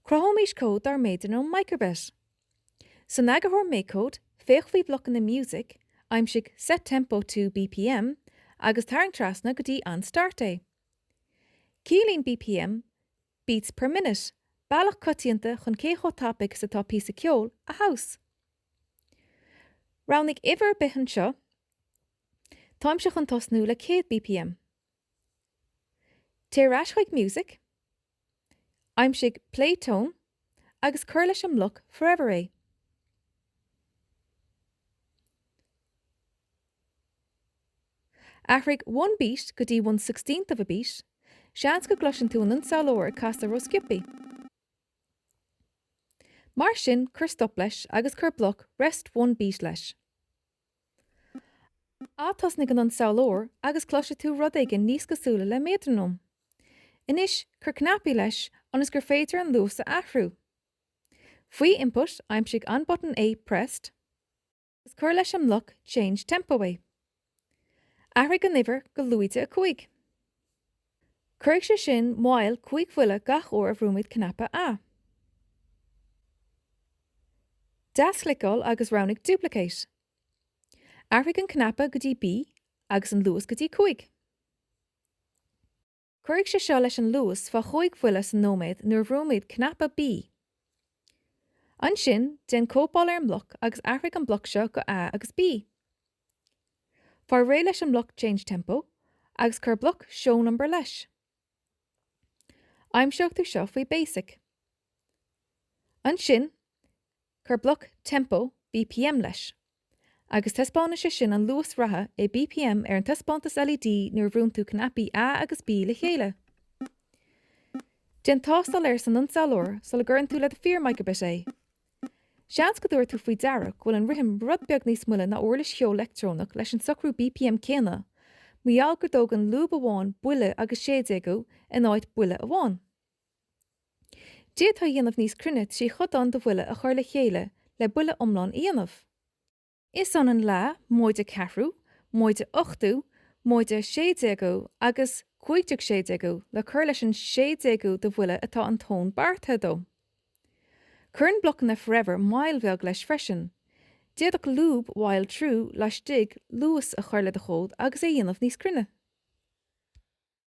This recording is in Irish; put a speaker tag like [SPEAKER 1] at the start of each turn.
[SPEAKER 1] Crohomis code dar méidir nó microbit. San agahor mé code, féch bhí block na music, aimsigh set tempo to BPM, agus tarang trasna go dtí an start é. Cílín BPM, beats per minute, bailach cotíanta chun cécho topic sa tá písa ceol a house. Raunig iver bihan seo, táim se chun tosnú le 100 BPM. Téir chuig music, aimsigh play tone, agus cur leis an look forever é. Ahraigh 1 beat go dtí 1/16 of a beat, seans go gloisin tú an saolóir casta ro skippy. Mar sin cur stop leis agus cur block rest 1 beat leis. Á tosnig an saolóir agus cloise tú rud éigin níos cosúla le métronóm. Inis cur knapi leis anas gur féidir an luas a ahrú. Faoi input aimsigh an button A pressed, agus cur leis an look change tempo é. Ahraigh an niver go luite a cuaig. Cuirg se sin máil cuaig bhuile gach óir a bhrúmid knappa A. Das clicáil agus raunig duplicate. Ahraigh an knappa go dtí B agus an luas go dtí cuaig. Cuirg se seo leis an luas fa chuaig bhuile san nóméid nuair bhrúmid knappa B. An sin den cópáil ar an bloc agus ahraigh an bloc seo go A agus B. Far ré leis an bloc change tempo, agus cur bloc show number leis. Aimseocht tú seo faoi basic. An sin, cur bloc tempo BPM leis, agus tespána se sin an luas ratha é BPM ar an tespántas LED nuair bhrún tú knappi A agus B le chéile. Den tástal ar san saolóir sal gurn tú le 4 microbit é. Seans go dúir tú faoi dearach bhfuil an rithim rud beag níos muile na orlas seo electrónach leis an socrú BPM céna, muall gur dógan lúb amháin buile agus sédégu in áit buile amháin. Déad tá dhéanamh níos crunnit sí chodán do bhuile a chuir le chéile le buile omláin íanamh. Is an an lá móide ceathrú, móide 8ú, móide sédégu agus 50 sédégu le chuir leis an sédégu do bhuile atá an tón bartha dó. Curn block na forever máil bheag leis freisin. Déadach lúb while true leis dig luas a chuirle de chód agus é dhéanamh níos crunne.